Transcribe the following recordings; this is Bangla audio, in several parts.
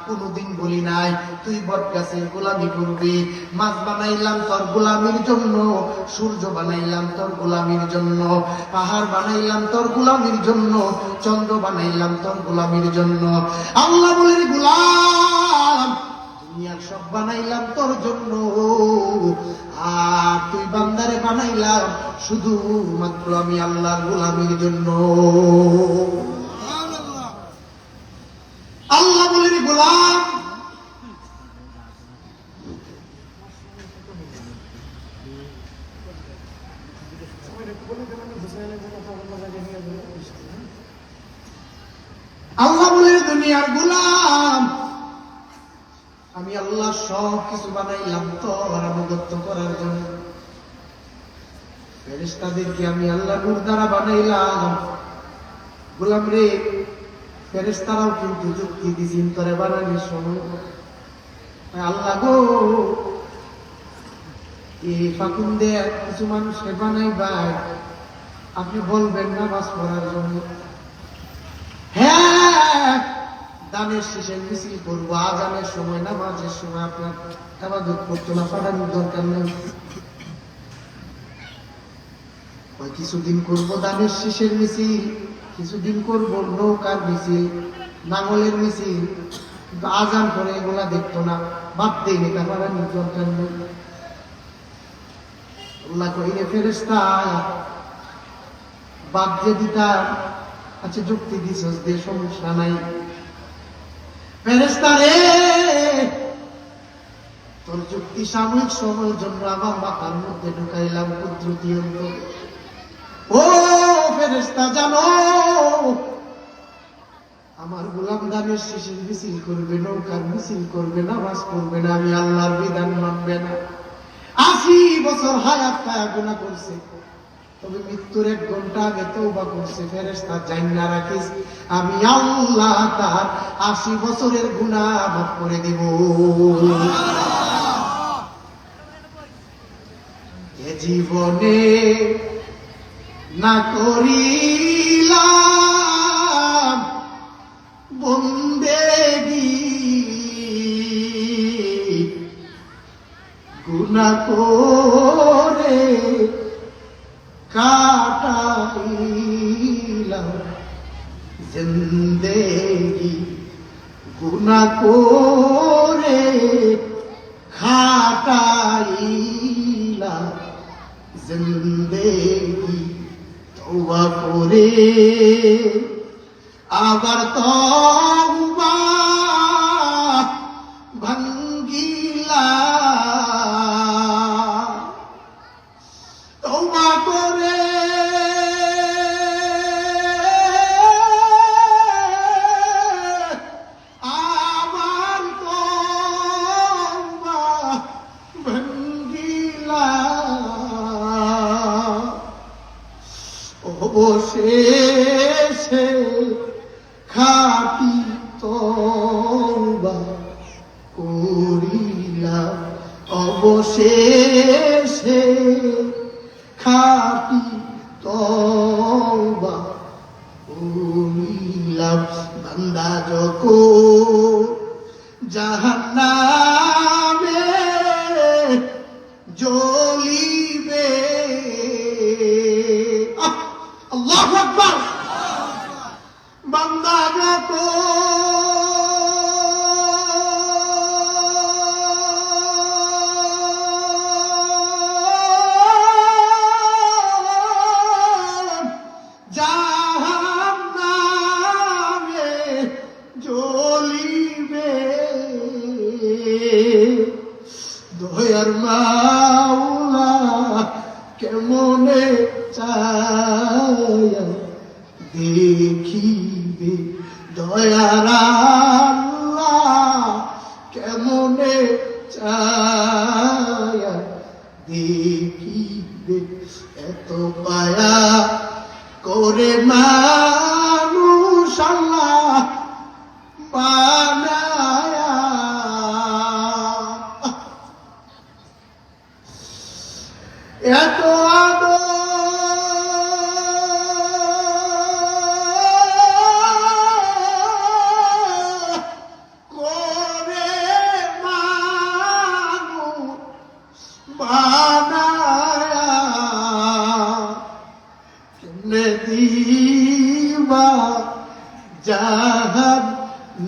কোনদিন বলি নাই তুই বট গাছের গোলামি করবি। মাছ বানাইলাম তোর গোলামির জন্য, সূর্য বানাইলাম তোর গোলামির জন্য, পাহাড় বানাইলাম তোর গোলামির জন্য, চন্দ্র বানাইলাম তোর গোলামির জন্য। আল্লাহ বলেন গোলাম দুনিয়ার সব বানাইলাম তোর জন্য, আর তুই বান্দারে বানাইলাম শুধু মাত্র আমি আল্লাহর গোলামির জন্য। আল্লাহ বলেন গোলাম আল্লাহ বলেন দুনিয়ার গোলাম আমি আল্লাহ সব কিছু বানাইলাম তোর আনুগত্য করার জন্য। ফেরেশতাদেরকে আমি আল্লাহ নূর দ্বারা বানাইলাম। গোলাম রে ফেরেশতারাও কিন্তু যুক্তি দিয়েছেন তোরে বানানোর সময়, আল্লাহ গো এই ফাকুন্দে কিছু মানুষকে বানাই ভাই আপনি বলবেন নামাজ পড়ার জন্য। হ্যাঁ দানের শেষে মিছিল করবো, আজানের সময় নামাজের সময় আপনার ইবাদত করতে না পাঠানোর দরকার নেই। কিছুদিন করবো দানের শেষের মিছিল, কিছুদিন করবো নৌকার মিছিল, নাঙলের মিছিল, কিন্তু আজান করে এগুলা দেখতো না, বাদ দেই নেতা পাঠানোর দরকার নেই। আল্লাহ কইরে ফেরেশতা বাদ যে দিতাম, আচ্ছা যুক্তি দিছস দে, সমস্যা নাই। ফেরেশতা রে তোর যুক্তি সাময়িক সময়ের জন্য আমার মাথার মধ্যে ঢুকাইলাম কুদরতি অন্তর। ও ফেরেশতা জানো আমার গোলাম দানের শেষের মিছিল করবে, নৌকার মিছিল করবে, নামাজ পড়বে না, আমি আল্লাহর বিধান মানবে না। ৮০ বছর হায়াত পায়া গুনাহ করছে, তবে মৃত্যুর ১ ঘন্টা আগে তওবা করছে। ফেরেশতা জান্না রাখিস আমি আল্লাহ তার ৮০ বছরের গুনাহ মাফ করে দেব। এ জীবনে না করিলাম বন্দেগী, গুনাহ করে কাটাইলাম জিন্দেগি, গুনাহ করে কাটাইলাম জিন্দেগি। তওবা করে আবার তওবা ভাঙ্গিলাম, তওবা করে আবার তওবা ভাঙ্গিলাম। অবশেষে খাঁটি তওবা করিলাম, অবশেষে খাঁটি তওবা করিলাম। বান্দা যখন জাহান্নামে জ্বলিবে, আল্লাহু আকবার, বান্দা জাহান্নামে জ্বলিবে, দয়ার মাওলা কেমনে চায়া দেখিবে, দয়ার আল্লাহ কেমনে চায়া দেখিবে। এত পায়া করে মানুষ আল্লাহ বানায়া, এত আদর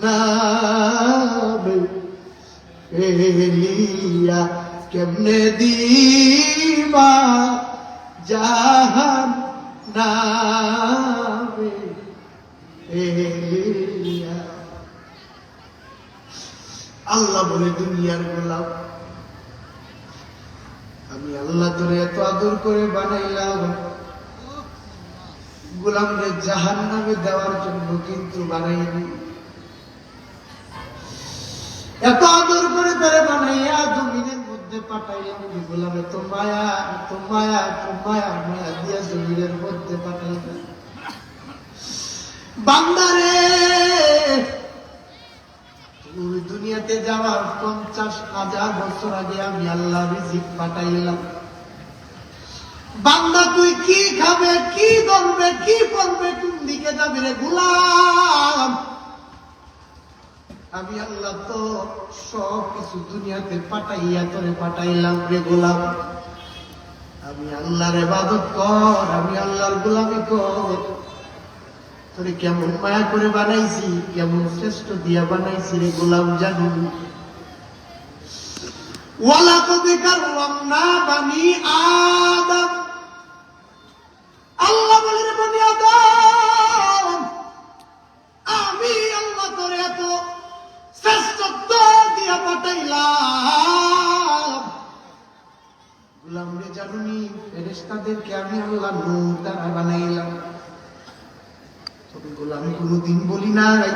নামে এলিয়া কেমনে দিবা জাহান নামে এলিয়া। আল্লাহ বলে দুনিয়ার গোলাম, আমি আল্লাহ তোরে এত আদর করে বানাইলাম, গোলাম রে জাহান নামে দেওয়ার জন্য কিন্তু বানাইনি। এত আদর করে তারে বানাইয়া জমিনের মধ্যে পাঠাইলাম, গোলাম এত মায়া এত মায়া এত মায়া মায়া দিয়া জমিনের মধ্যে পাঠাইলাম। বান্দারে তুমি দুনিয়াতে যাওয়ার 50,000 বছর আগে আমি আল্লাহ রিজিক পাঠাইলাম। বান্দা তুই কি খাবে, কি ধরবে, কি পড়বে, কোন দিকে যাবি রে গোলাম? আমি আল্লাহ তো সব কিছু দুনিয়াতে পাঠাইয়া তোরে পাঠাইলাম রে গোলাম। আমি আল্লাহর ইবাদত কর, আমি আল্লাহর গোলামি কর। তোরে কেমন মায়া করে বানাইছি, কেমন শ্রেষ্ঠ দিয়া বানাইছি রে গোলাম জানি। ওয়ালাকাদ কাররামনা বানি আদম, আল্লাহ বলে রে বনি আদম, আমি আল্লাহ তোরে এত শ্রেষ্ঠত্ব দিয়া পাঠাইলাম। গোলাম রে জানুনি ফেরেশতাদেরকে আমি আল্লাহ নূর দ্বারা বানাইলাম। তবে গোলামি কোনদিন বলি নাই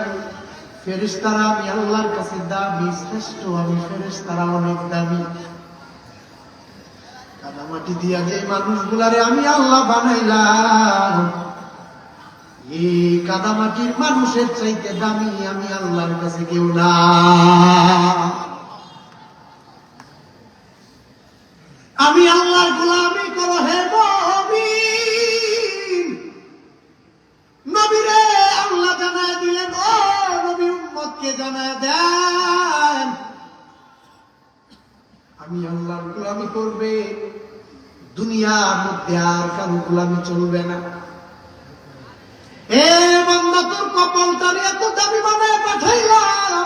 ফেরেশতারা আমি আল্লাহর কাছে দামি, শ্রেষ্ঠ, আমি ফেরেশতারা অনেক দামি। কাদামাটি দিয়া যে মানুষগুলারে আমি আল্লাহ বানাইলাম, এই কাদামাটির মানুষের চাইতে দামি আমি আল্লাহর কাছে কেউ না। আমি আল্লাহর গোলামি করো হে মুমিন। নবীরে আল্লাহ জানায় দিলেন, ও নবী উম্মতকে জানায় দেন, আমি আল্লাহর গোলামি করবে, দুনিয়ার মধ্যে আর কারো গোলামি চলবে না। এ বান্দা তোর কপালটারে এত দামি বানায় পাঠাইলাম,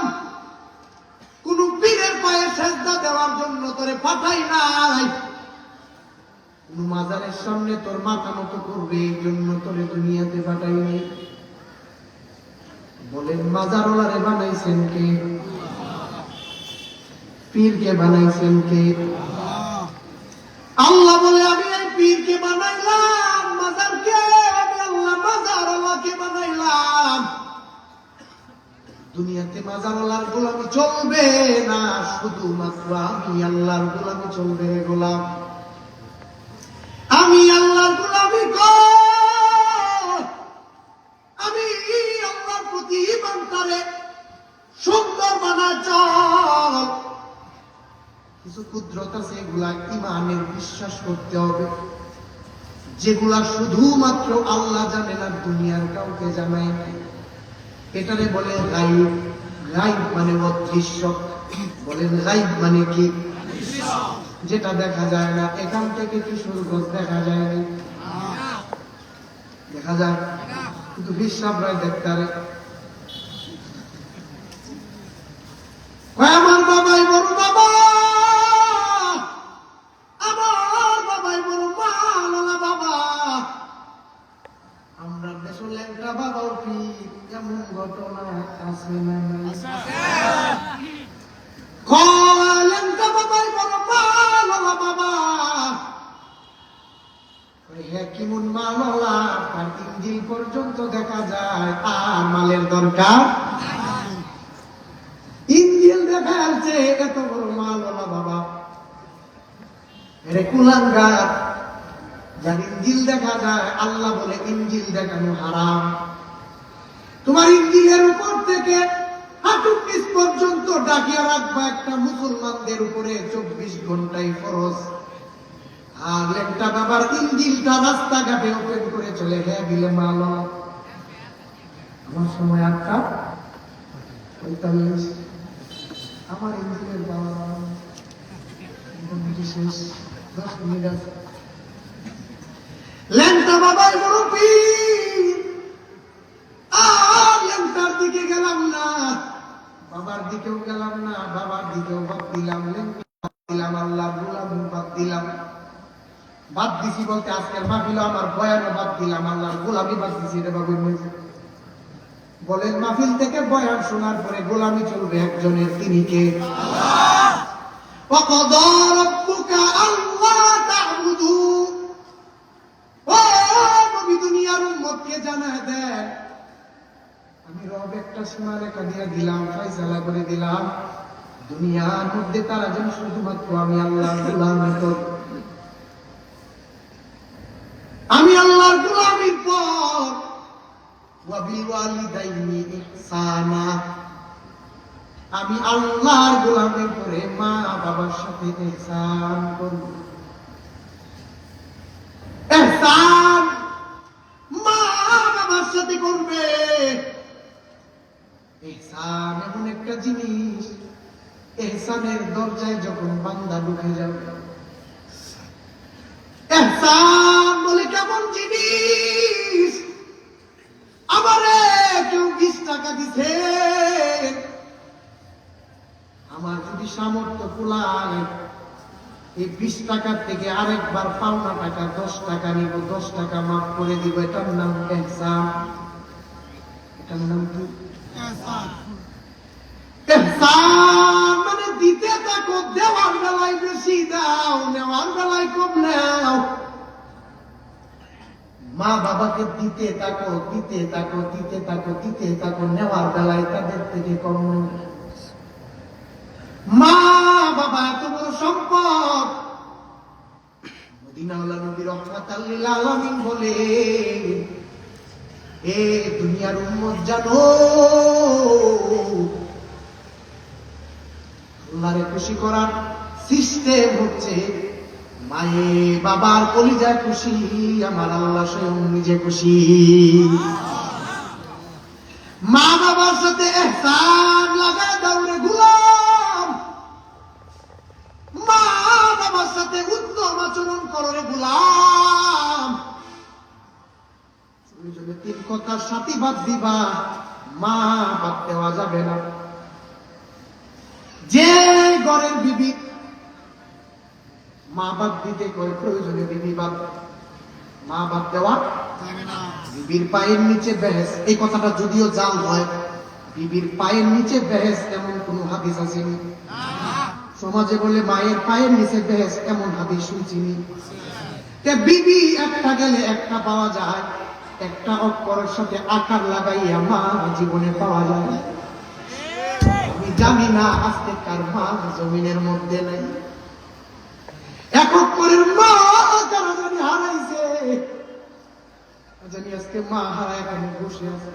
কোন পীরের পায়ে সেজদা দেওয়ার জন্য তোরে পাঠাই নাই, কোন মাজারের সামনে তোর মাথা নত করবে এই জন্য তোরে দুনিয়াতে পাঠাই নাই। বলেন মাজারওয়ালারে বানাইছেন কে? পীরকে বানাইছেন কে? আল্লাহ বলে আমি এই পীরকে বানাইলাম, মাজারকে আমি আল্লাহ মাজারওয়ালাকে বানাইলাম। দুনিয়াতে মাজারওয়ালার গোলামি চলবে না, শুধুমাত্র আমি আল্লাহর গোলামি চলবে। গোলাম আমি আল্লাহর গোলামি কর, আমি আল্লাহর প্রতি ঈমান করে সুন্দর বানা চল। কিছু কুদরত আছে, এগুলা ঈমানের বিশ্বাস করতে হবে, যেগুলা শুধুমাত্র আল্লাহ জানেন আর দুনিয়ার কাউকে জানায় না। এটারে বলে গায়ব। গায়ব মানে অদৃশ্য। বলেন গায়ব মানে কি? যেটা দেখা যায় না। এখান থেকে কিশোরগঞ্জ দেখা যায় না, দেখা যায় কিন্তু হিসাবরাই দেখতে পারে। আমার বাবাই বড় বাবা, আমার বাবাই বড় মাওলানা বাবা, আমরা দেশ লেঙ্গা বাবাও কি এমন ঘটনা আছে না? লেঙ্গা বাবাই বড় মাওলানা বাবা, কেমন মাওলানা তার ইঞ্জিল পর্যন্ত দেখা যায়, আর মালের দরকার। ইঞ্জিল দেখা যাচ্ছে, এত বড় মাওলানা বাবা এরে কুলাঙ্গার, যার ইঞ্জিল দেখা যায়। আল্লাহ বলে ইঞ্জিল দেখানো হারাম। তোমার ইঞ্জিলের উপর থেকে হাঁটুর নিচ পর্যন্ত ডাকিয়া রাখবা একটা মুসলমানদের উপরে 24 ঘন্টায় ফরজ। আর লেংটা বাবার ইঞ্জিলটা রাস্তাঘাটে ওপেন করে চলে গিয়ে দিলে মাওলানা। আমার সময় 8:45, আমার ইঞ্জিনের বাবা শেষ 10 মিনিট আছে। লেংটা বাবাই বড় পীর, আর লেংটার দিকে গেলাম না। দিকেও গেলাম না, বাবার দিকেও বাদ দিলাম, দিলাম আল্লাহর গোলামি বাদ দিলাম। বাদ দিছি বলতে আজকের মাহফিল আমার বয়ানও বাদ দিলাম, আল্লাহর গোলামি বাদ দিছি রে বাবু। বলেন মাহফিল থেকে বয়ান শোনার পরে গোলামি চলবে একজনের, তিনি কে? আল্লাহ। وَقَضَى رَبُّكَ أَلَّا تَعْبُدُوا, ও নবী দুনিয়ার উম্মতকে জানায় দেন, আমি রব একটা সীমারেখা দিয়ে দিলাম, ফয়সালা করে দিলাম, দুনিয়ার মধ্যে তারা যেন শুধুমাত্র আমি আল্লাহর গোলামি করবে। আমি আল্লাহর গোলামির পর ওয়া বিল ওয়ালিদাইনি ইহসানা, আমি আল্লাহর গোলামির পরে মা বাবার সাথে ইহসান করব। ইহসান মা বাবার সাথে করবে। ইহসান এমন একটা জিনিস, ইহসানের দরজায় যখন বান্দা ঢুকে যাবে, ইহসান বলে কেমন জিনিস। আমারে কেউ 20 টাকা দিছে, আমার যদি সামর্থ্য কুলায় এই 20 টাকার থেকে আরেকবার পাওনা টাকা 10 টাকা নিব, 10 টাকা মাফ করে দিব, এটার নাম ইহসান। এটার নাম কি? ইহসান। ইহসান মানে দিতে থাকো, দেওয়ার বেলায় বেশি দাও, নেওয়ার বেলায় কম নাও। মা বাবাকে দিতে থাকো, দিতে থাকো, দিতে থাকো, দিতে থাকো, নেওয়ার বেলায় তাদের থেকে কম নাও। মা বাবা এত বড় সম্পদ। মদিনাওয়ালা নবী রাহমাতাল লিল আলামিন বলে, এ দুনিয়ার উম্মত জানো, আল্লাহরে খুশি করার সিস্টেম হচ্ছে মায়ে বাবার কলিজায় খুশি, আমার আল্লাহ স্বয়ং নিজে খুশি। মা বাবার সাথে ইহসান লাগায় দাও রে গোলাম, মা বাবার সাথে উত্তম আচরণ করো রে গোলাম। প্রয়োজনে 3 কথার সাথে বাদ দিবা, মা বাদ দেওয়া যাবে না। যে ঘরের বিবি মা বাদ দিতে কয়, প্রয়োজনে বিবি বাদ, মা বাদ দেওয়া যাবে না। বিবির পায়ের নিচে বেহেস, এই কথাটা যদিও জাল হয়, বিবির পায়ের নিচে বেহেস এমন কোন হাদিস আসেনি। সমাজে বলে মায়ের পায়ের নিচে বেহেস, এমন হাদিস শুনছিনি। বিবি একটা গেলে একটা পাওয়া যায়, একটা অক্ষরের সাথে আকার লাগাইয়া মা জীবনে পাওয়া যায়। আমি জানি না আজকে কার মা জমিনের মধ্যে নাই, এক অক্ষরের মা কারা জানি হারাইছে, জানি আজকে মা হারায় এখানে বসে আছে।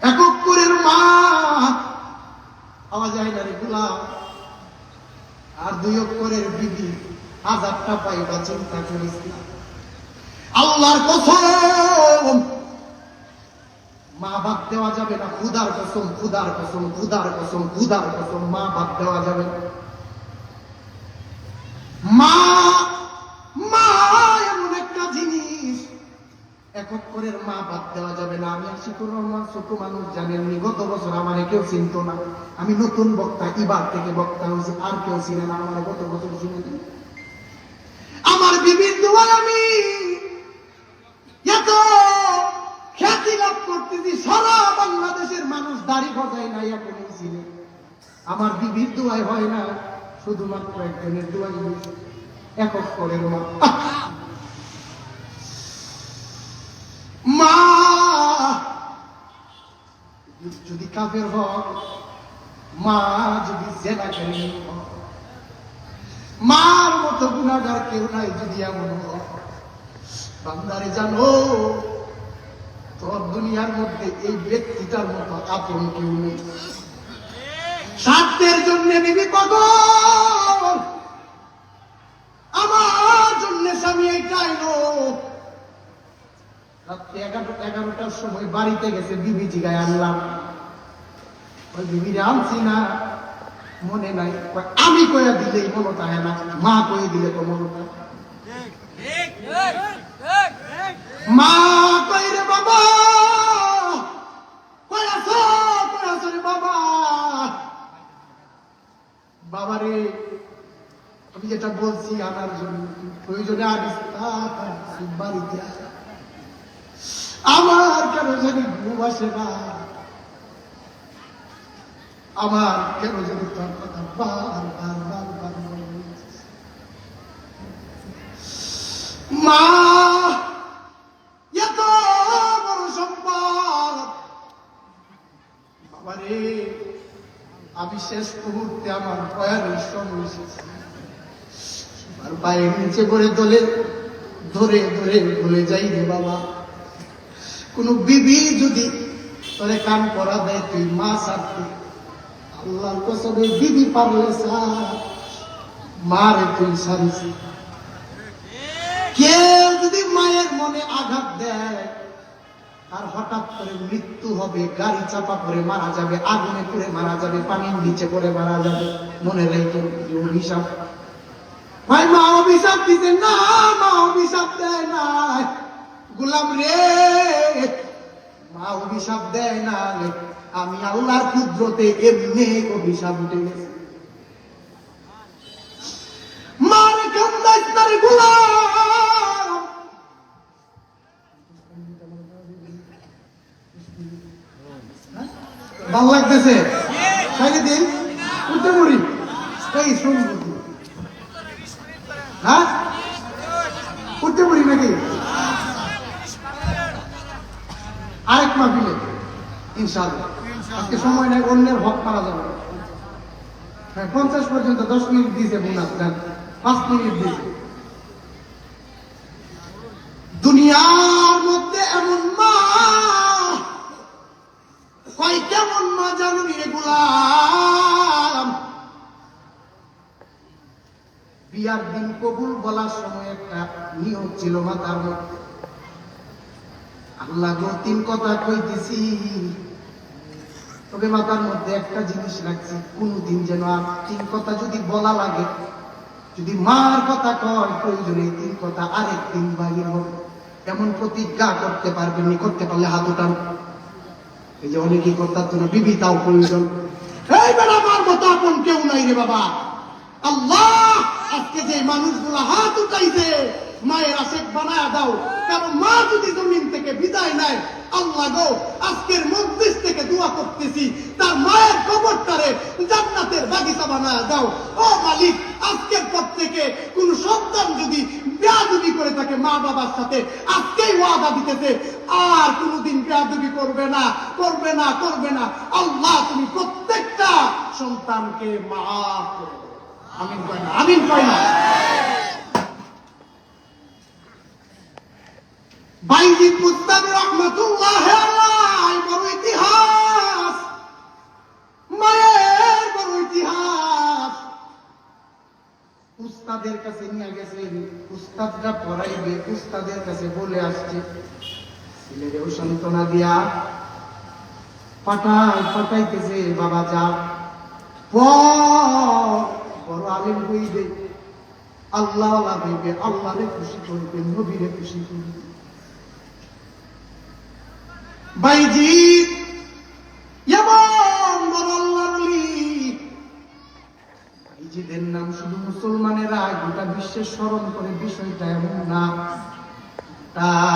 এক অক্ষরের মা পাওয়া যায় না রে গোলাম। আর 2 অক্ষরের বিবি 1000টা পাইবা, চিন্তা করিস না। আল্লাহর কসম, মা বাদ দেওয়া যাবে না। খুদার কসম, খুদার কসম, খুদার কসম, খুদার কসম, মা বাদ দেওয়া যাবে না। মা মা এমন একটা জিনিস, এক অক্ষরের মা বাদ দেওয়া যাবে না। আমি আশিকুর রহমান, ছোট মানুষ জানেননি, গত বছর আমার কেউ চিনত না। আমি নতুন বক্তা, এবার থেকে বক্তা হয়েছি, আর কেউ চিনে না আমার, গত বছর চিনে না। আমার বিবির দোয়ায় আমি এত খ্যাতি লাভ করতেছি, সারা বাংলাদেশের মানুষ দাড়ি গজায় না এখন চিনে। আমার বিবির দোয়ায় হয় না, শুধুমাত্র একজনের দোয়াই হয়েছে, এক অক্ষরের মা। মা যদি কাফের হয়, মা যদি জেনাকারী হয়, মার মতো গুনাহগার কেউ নাই যদি এমন হয়। বান্দারে জানো, তোর দুনিয়ার মধ্যে এই ব্যক্তিটার মতো আপন কেউ নেই। স্বার্থের জন্য বিবি পাগল, আমার জন্য স্বামী এইটাই লোক। রাত্রে 11টার সময় বাড়িতে গেছে, বিবি জিগায় আনলাম, ওই বিবিরে আনছি না, মনে নাই। আমি কয়ে দিলেই মনে থাকে না, মা কয়ে দিলে তো মনে থাকে। মা কই রে বাবা, কই আছো রে বাবা, যেটা বলছি আনার জন্য, প্রয়োজনে আনিস বাড়িতে। আমার কেন জানি ঘুম আসে না, আমার কেন জানি তোর কথা বার মনে হচ্ছে। মা এত বড় সম্পদ, বাবারে আমি শেষ মুহূর্তে আমার ভয়ানের সময় এসেছি। আর পায়ের নিচে করে ধরে ধরে বলে যাই রে বাবা, কোন বিবি যদি তোরে কান করা দেয় তুই মা সাথে, আল্লাহর কসমে বিবি পারলে মারে তুই সারিস। কেউ যদি মায়ের মনে আঘাত দেয় আর হঠাৎ করে মৃত্যু হবে, গাড়ি চাপা করে মারা যাবে, আগুনে পুড়ে মারা যাবে, পানির নিচে পড়ে মারা যাবে, মনে রাখো অভিশাপ। ভাই মা অভিশাপ দিতে না, মা অভিশাপ দেয় না গোলাম রে, মা অভিশাপ দেয় না। আমি আল্লাহর কুদরতে এমনি অভিশাপ উঠে গেছে। মার কান্দাইস না রে গোলাম, ভালো লাগতেছে খাইলে দিন উঠতে পড়ি এই শুনবো। হ্যাঁ উঠতে পড়ি নাকি আরেক মাহফিলে ইনশাআল্লাহ। আজকে সময় নাই, অন্যের হক মারা যাবে। হ্যাঁ 50 পর্যন্ত 10 মিনিট দিয়েছে বোনাস, 5 মিনিট দিয়েছে। দুনিয়ার মধ্যে এমন মা কয়, কেমন মা জানো রে গোলাম, বিয়ার দিন কবুল বলার সময় একটা নিয়ম ছিল মাতার মধ্যে, আল্লাহ গো 3 কথা কইতেছি, তবে মাথার মধ্যে একটা জিনিস রাখছি, কোনদিন যেন আর 3 কথা যদি বলা লাগে, যদি মার কথা কয় প্রয়োজনে 3 কথা আরেকদিন বাহির হবে, এমন প্রতিজ্ঞা করতে পারবেন। করতে পারলে হাত উঠান। এই যে অনেকেই করতে পারতো না, বিবি তাও প্রয়োজন। এই বেটা আমার মতো আপন কেউ নাই রে বাবা। আল্লাহ আজকে যে মানুষগুলা হাত উঠাইছে, মায়ের আশেক বানায় দাও, কারণ মা যদি জমিন থেকে বিদায় নেয়, আল্লাহ গো আজকের মজলিস থেকে দোয়া করতেছি তার মায়ের কবরটারে জান্নাতের বাগিচা বানায় দাও। ও মালিক, আজকের পর থেকে কোন সন্তান যদি বেয়াদবি করে থাকে মা বাবার সাথে, আজকেই ওয়াদা দিতেছে আর কোনদিন বেয়াদবি করবে না, করবে না, করবে না। আল্লাহ তুমি প্রত্যেকটা সন্তানকে মাফ করো। আমিন কয় না, আমিন কয় না। বাইজিদ মুস্তাবি রহমাতুল্লাহ আলাইহি বড় ইতিহাস, মায়ের বড় ইতিহাস। উস্তাদের কাছে নিয়ে গেছে, উস্তাদরা পড়াইবে, উস্তাদের কাছে বলে আসছে, ছেলেরেও সান্ত্বনা দিয়া পাঠাইতেছে, বাবা যা বড় আলেম হইবে, আল্লাহ হইবে, আল্লাহরে খুশি করবে, নবীরে খুশি করবে। বাইজিদ এমন বড় আল্লাহর ওলি, বাইজিদের নাম শুধু মুসলমানেরা গোটা বিশ্বে স্মরণ করে, বিষয়টা এমন না।